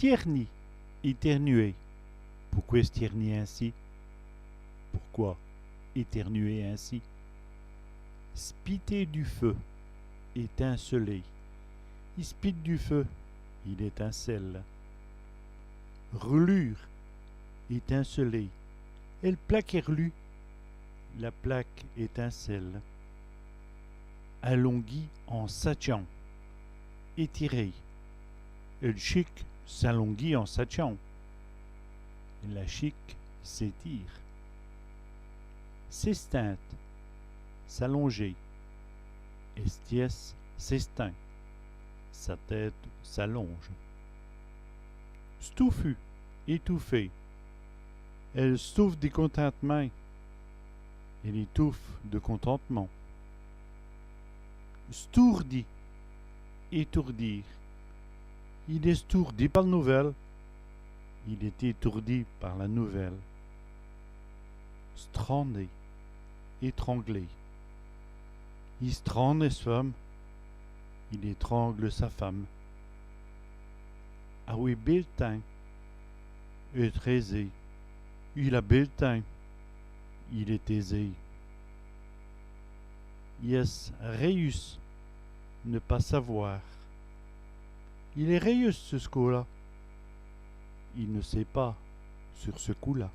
Stierni, éternuer. Pourquoi stiernier ainsi? Pourquoi éternuer ainsi? Spiter du feu, étinceler. Il spite du feu, il étincelle. Relure, étinceler. Elle plaque erlue, la plaque étincelle. Allonghi en sachant, étiré. Elle chic s'allongit en sachant. La chic s'étire. S'estinte, s'allonger. Estiès s'estint. Sa tête s'allonge. Stouffu, étouffé. Elle souffle des contentements. Elle étouffe de contentement. Stourdi, étourdir. Il est stourdi par la nouvelle. Il est étourdi par la nouvelle. Strandé, étranglé. Il strangle sa femme. Il étrangle sa femme. Ah oui, bel teint. Être aisé. Il a bel teint. Il est aisé. Yes, Reus. Ne pas savoir. Il est Reus ce coup-là. Il ne sait pas sur ce coup-là.